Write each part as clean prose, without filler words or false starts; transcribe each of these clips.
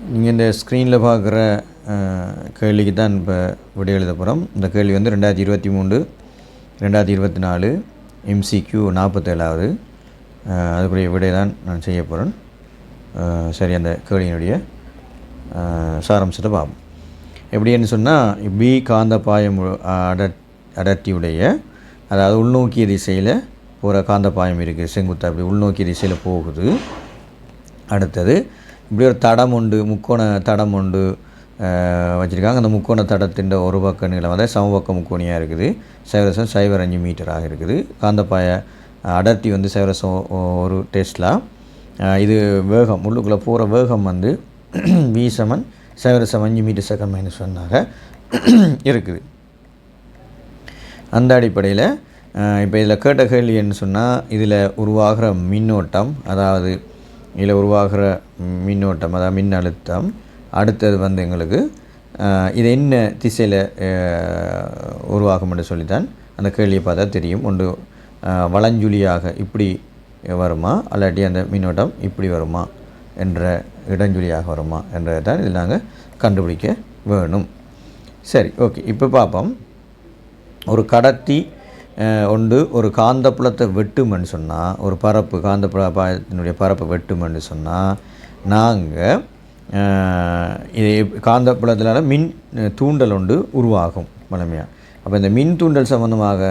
நீங்கள் இந்த ஸ்க்ரீனில் பார்க்குற கேள்விக்கு தான் இப்போ விடை எழுத போகிறோம். இந்த கேள்வி வந்து 2023 2024 MCQ 47வது. அதுக்குரிய விடை தான் நான் செய்ய போகிறேன். சரி, அந்த கேள்வியினுடைய சாராம்சத்தை பார்ப்போம். எப்படின்னு சொன்னால், பி காந்தப்பாயம் அடர்த்தியுடைய, அதாவது உள்நோக்கிய திசையில் போகிற காந்தப்பாயம் இருக்குது. செங்குத்தாக அப்படி உள்நோக்கிய திசையில் போகுது. அடுத்தது இப்படி ஒரு தடம் உண்டு, முக்கோண தடம் உண்டு வச்சுருக்காங்க. அந்த முக்கோண தடத்தின் ஒரு பக்க நீளம் வந்து சமபக்க முக்கோணியாக இருக்குது. 0.05 மீட்டராக இருக்குது. காந்தப்பாய அடர்த்தி வந்து 1 டெஸ்லா. இது வேகம், உள்ளுக்குள்ளே போகிற வேகம் வந்து v = 0.5 மீட்டர்/s இருக்குது. அந்த அடிப்படையில் இப்போ இதில் கேட்ட கேள்வி என்ன சொன்னால், இதில் உருவாகிற மின்னோட்டம், அதாவது இதில் உருவாகிற மின்னோட்டம், அதாவது மின் அழுத்தம், அடுத்தது வந்து எங்களுக்கு இது என்ன திசையில் உருவாகும் என்று சொல்லித்தான் அந்த கேள்வியை பார்த்தா தெரியும். ஒன்று வலஞ்சுழியாக இப்படி வருமா, அல்லாட்டி அந்த மின்னோட்டம் இப்படி வருமா, என்ற இடஞ்சுழியாக வருமா என்றதை தான் இதில் நாங்கள் கண்டுபிடிக்க வேணும். சரி, ஓகே. இப்போ பார்ப்போம். ஒரு கடத்தி ஒன்று ஒரு காந்தப்புலத்தை வெட்டுமென்னு சொன்னால், ஒரு பரப்பு காந்தப்புலத்தினுடைய பரப்பு வெட்டுமென்னு சொன்னால், நாங்கள் இது காந்தப்புலத்தினால மின் தூண்டல் ஒன்று உருவாகும் வலிமையாக. அப்போ இந்த மின் தூண்டல் சம்பந்தமாக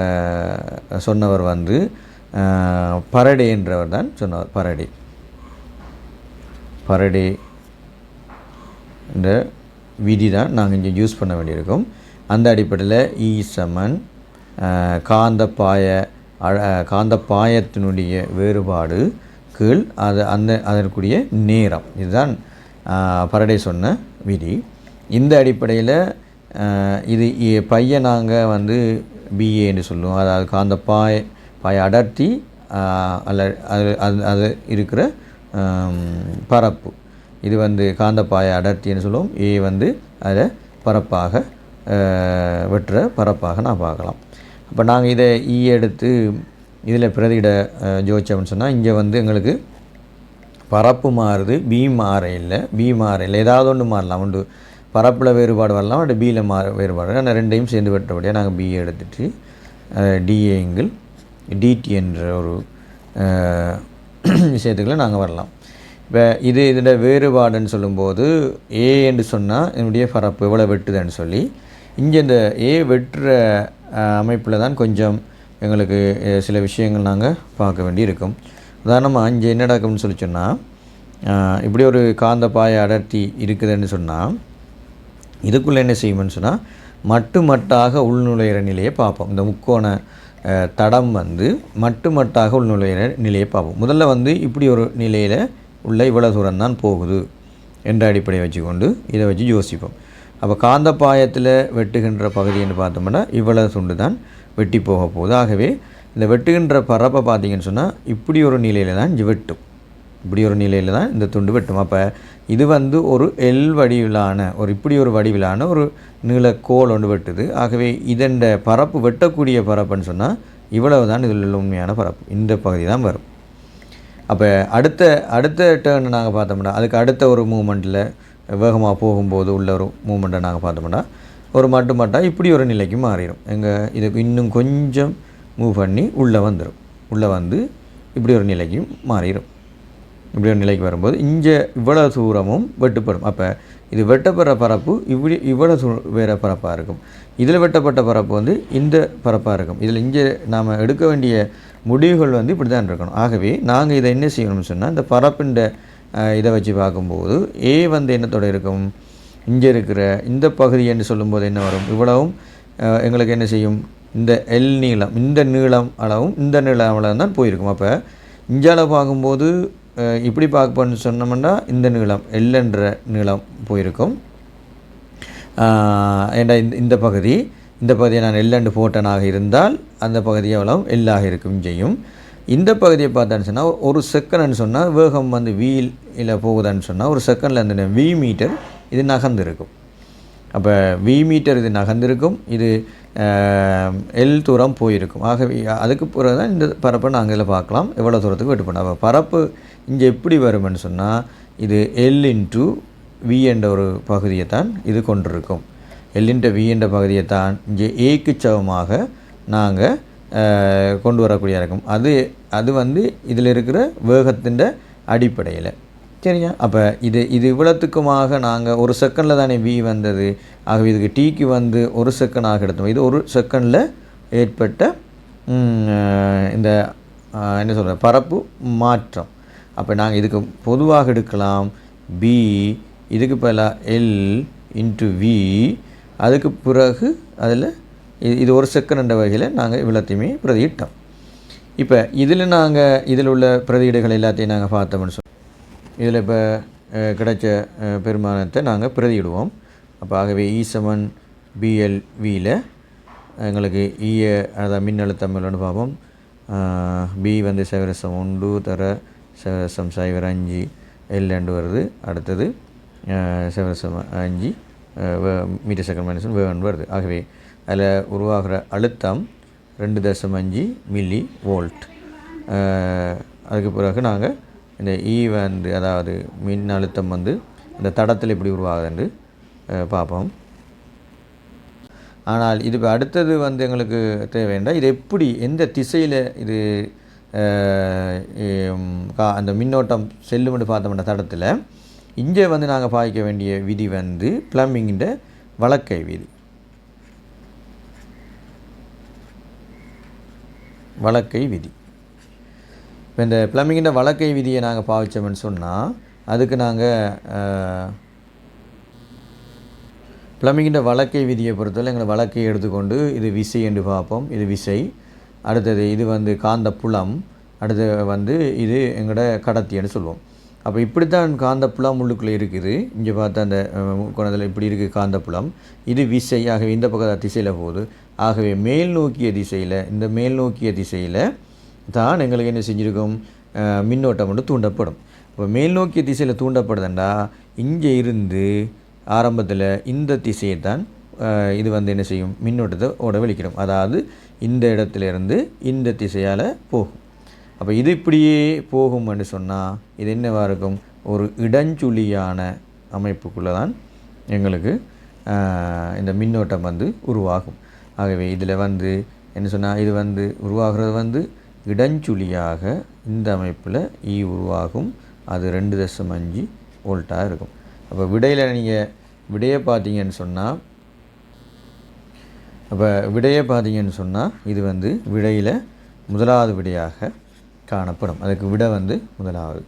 சொன்னவர் வந்து பரடே என்றவர் தான் சொன்னவர். பரடே என்ற விதி தான் நாங்கள் இங்கே யூஸ் பண்ண வேண்டியிருக்கோம். அந்த அடிப்படையில் E = காந்தப்பாயத்தினுடைய வேறுபாடு கீழ் அதற்குரிய நேரம். இதுதான் பரடே சொன்ன விதி. இந்த அடிப்படையில் இது பையை நாங்கள் வந்து BA என்று சொல்லுவோம். அதாவது காந்தப்பாய அடர்த்தி அது இருக்கிற பரப்பு. இது வந்து காந்தப்பாய அடர்த்தின்னு சொல்லுவோம். A வந்து அதை பரப்பாக வெட்டுற பரப்பாக நான் பார்க்கலாம். அப்போ நாங்கள் இதை எடுத்து இதில் பிரதியிட ஜோதிச்சோம்னு சொன்னால், இங்கே வந்து எங்களுக்கு பரப்பு மாறுது, பி மாற இல்லை. ஏதாவது ஒன்று மாறலாம். ஒன்று பரப்பில் வேறுபாடு வரலாம், அப்படி பியில் வேறுபாடு. ஆனால் ரெண்டையும் சேர்ந்து வெட்டுறபடியாக நாங்கள் B எடுத்துட்டு DA DT என்ற ஒரு விஷயத்துக்குள்ள நாங்கள் வரலாம். இப்போ இதோட வேறுபாடுன்னு சொல்லும்போது A என்று சொன்னால் என்னுடைய பரப்பு எவ்வளோ வெட்டுதுன்னு சொல்லி, இங்கே இந்த A வெட்டுற அமைப்பில் தான் கொஞ்சம் எங்களுக்கு சில விஷயங்கள் நாங்கள் பார்க்க வேண்டி இருக்கும். உதாரணமாக இங்கே என்ன நடக்கும்னு சொல்லி சொன்னால், இப்படி ஒரு காந்தப்பாய அடர்த்தி இருக்குதுன்னு சொன்னால், இதுக்குள்ளே என்ன செய்யும்னு சொன்னால், மட்டாக உள்நுழையிற நிலையை பார்ப்போம். இந்த முக்கோண தடம் வந்து மட்டாக உள்நுழையிற நிலையை பார்ப்போம். முதல்ல வந்து இப்படி ஒரு நிலையில் உள்ள இவ்வளோ தூரம் தான் போகுது என்ற அடிப்படையை வச்சுக்கொண்டு இதை வச்சு யோசிப்போம். அப்போ காந்தப்பாயத்தில் வெட்டுகின்ற பகுதின்னு பார்த்தோம்னா இவ்வளோ துண்டு தான் வெட்டி போக போகுது. ஆகவே இந்த வெட்டுகின்ற பரப்பை பார்த்திங்கன்னு சொன்னால் இப்படி ஒரு நிலையில் தான் இது வெட்டும். இப்படி ஒரு நிலையில் தான் இந்த துண்டு வெட்டும். அப்போ இது வந்து ஒரு எல் வடிவிலான இப்படி ஒரு வடிவிலான ஒரு நீளக்கோள் ஒன்று வெட்டுது. ஆகவே இதன் பரப்பு வெட்டக்கூடிய பரப்புன்னு சொன்னால் இவ்வளவு தான் இதில் உள்ள உண்மையான பரப்பு. இந்த பகுதி தான் வரும். அப்போ அடுத்த டேர்ன் நாங்கள் பார்த்தோம்னா, அதுக்கு அடுத்த ஒரு மூமெண்ட்டில் வேகமாக போகும்போது உள்ள ஒரு மூமெண்ட்டை நாங்கள் பார்த்தோம்னா ஒரு மட்டாக இப்படி ஒரு நிலைக்கு மாறிடும். இதுக்கு இன்னும் கொஞ்சம் மூவ் பண்ணி உள்ளே வந்து இப்படி ஒரு நிலைக்கு மாறிடும். இப்படி ஒரு நிலைக்கு வரும்போது இங்கே இவ்வளோ தூரமும் வெட்டுப்படும். அப்போ இது வெட்டப்படுற பரப்பு இவ்வளோ வேறு பரப்பாக இருக்கும். இதில் வெட்டப்பட்ட பரப்பு வந்து இந்த பரப்பாக இருக்கும். இதில் இங்கே நாம் எடுக்க வேண்டிய முடிவுகள் வந்து இப்படி தான் இருக்கணும். ஆகவே நாங்கள் இதை என்ன செய்யணும்னு சொன்னால், இந்த பரப்பின் இதை வச்சு பார்க்கும்போது A வந்து என்னத்தோட இருக்கும், இங்கே இருக்கிற இந்த பகுதி என்று சொல்லும்போது என்ன வரும், இவ்வளவும் எங்களுக்கு என்ன செய்யும், இந்த எல் நீளம், இந்த நீளம் அளவும் இந்த நீளம் அளவும் தான் போயிருக்கும். அப்போ இஞ்சால பார்க்கும்போது இப்படி பார்ப்போன்னு சொன்னோம்னா இந்த நீளம் எல் என்ற நீளம் போயிருக்கும். ஏண்டா இந்த பகுதியை நான் எல் போட்டனாக இருந்தால் அந்த பகுதி எவ்வளோ எல்லாக இருக்கும் செய்யும். இந்த பகுதியை பார்த்தான்னு சொன்னால் ஒரு செகண்ட்னு சொன்னால் வேகம் வந்து வீல் போகுதான்னு சொன்னால் ஒரு செகண்டில் அந்த V மீட்டர் இது நகர்ந்துருக்கும். அப்போ V மீட்டர் இது நகர்ந்திருக்கும், இது எல் தூரம் போயிருக்கும். ஆகவே அதுக்கு பிறகு தான் இந்த பரப்பை நாங்கள் இதில் பார்க்கலாம் எவ்வளோ தூரத்துக்கு வெட்டு பண்ண. அப்போ பரப்பு இங்கே எப்படி வரும்னு சொன்னால் இது L × வி என்ற ஒரு பகுதியை தான் இது கொண்டிருக்கும். எல்லின்ற வி என்ற பகுதியை தான் இங்கே ஏக்கு சமமாக நாங்கள் கொண்டு வரக்கூடிய இருக்கும். அது வந்து இதில் இருக்கிற வேகத்தின் அடிப்படையில். சரியா? அப்போ இது இவ்வளோத்துக்குமாக நாங்கள் ஒரு செகண்டில் தானே வி வந்தது. ஆகவே இதுக்கு டீக்கு வந்து ஒரு செகண்டாக எடுத்தோம். இது ஒரு செகண்டில் ஏற்பட்ட இந்த என்ன சொல்கிற பரப்பு மாற்றம். அப்போ நாங்கள் இதுக்கு பொதுவாக எடுக்கலாம் பி, இதுக்கு பதிலாக எல் இன்ட்டு வி, அதுக்கு பிறகு அதில் இது ஒரு செகண்ட் என்ற வகையில் நாங்கள் இவ்வளோத்தையுமே பிரதியிட்டோம். இப்போ இதில் உள்ள பிரதியீடுகள் எல்லாத்தையும் நாங்கள் பார்த்தோம்னு சொல்லி இதில் இப்போ கிடைச்ச பெருமானத்தை நாங்கள் பிரதியிடுவோம். அப்போ ஆகவே ஈசமன் பிஎல்வியில் எங்களுக்கு அதாவது மின்னழுத்தம் எவ்வளோன்னு பார்ப்போம். பி வந்து 0.1 தர 0.05 எல் ரெண்டு வருது. அடுத்தது 0.5 மீட்டர் செகண்ட் மைனஸ் வேகன் வருது. ஆகவே அதில் உருவாகிற அழுத்தம் 2.5 மில்லி வோல்ட். அதுக்கு பிறகு நாங்கள் இந்த வந்து அதாவது மின் அழுத்தம் வந்து இந்த தடத்தில் எப்படி உருவாகுதுன்னு பார்ப்போம். ஆனால் இது அடுத்தது வந்து எங்களுக்கு தேவைண்டா இது எப்படி எந்த திசையில் இது அந்த மின்னோட்டம் செல்லுமென்று பார்த்தோம்னா தடத்தில் இங்கே வந்து நாங்கள் பாய்க்க வேண்டிய விதி வந்து பிளம்பிங்கிற வழக்கை விதி. இப்போ இந்த பிளம்பிங்கிற வழக்கை விதியை நாங்கள் பாவிச்சோம்னு சொன்னால் அதுக்கு நாங்கள் பிளம்பிங்கிற வழக்கை விதியை பொறுத்தவரை எங்களை வழக்கை எடுத்துக்கொண்டு இது விசை என்று பார்ப்போம். இது விசை. அடுத்தது இது வந்து காந்த புலம். அடுத்து வந்து இது எங்களோட கடத்தின்னு சொல்லுவோம். அப்போ இப்படித்தான் காந்தப்புலம் உள்ளுக்குள்ளே இருக்குது. இங்கே பார்த்தா அந்த கோணத்தில் இப்படி இருக்குது காந்தப்புலம். இது விசை. ஆகவே இந்த பக்கம் திசையில் போகுது. ஆகவே மேல் நோக்கிய திசையில் தான் எங்களுக்கு என்ன செஞ்சுருக்கும் மின்னோட்டம் வந்து தூண்டப்படும். இப்போ மேல் நோக்கிய திசையில் தூண்டப்படுதுண்டா இங்கே இருந்து ஆரம்பத்தில் இந்த திசையை தான் இது வந்து என்ன செய்யும் மின்னோட்டத்தை ஓட வெளிக்கிடும். அதாவது இந்த இடத்துலேருந்து இந்த திசையால் போகும். அப்போ இது இப்படியே போகும்னு சொன்னால் இது என்னவாக இருக்கும் ஒரு இடஞ்சுழியான அமைப்புக்குள்ளே தான் எங்களுக்கு இந்த மின்னோட்டம் வந்து உருவாகும். ஆகவே இதில் வந்து என்ன சொன்னால் இது வந்து உருவாகிறது வந்து இடஞ்சுழியாக இந்த அமைப்பில் உருவாகும். அது 2.5 வோல்ட்டாக இருக்கும். அப்போ விடையில் நீங்கள் விடையை பார்த்தீங்கன்னு சொன்னால் இது வந்து விடையில் முதலாவது விடையாக காணப்படும். அதுக்கு விடை வந்து முதலாவது.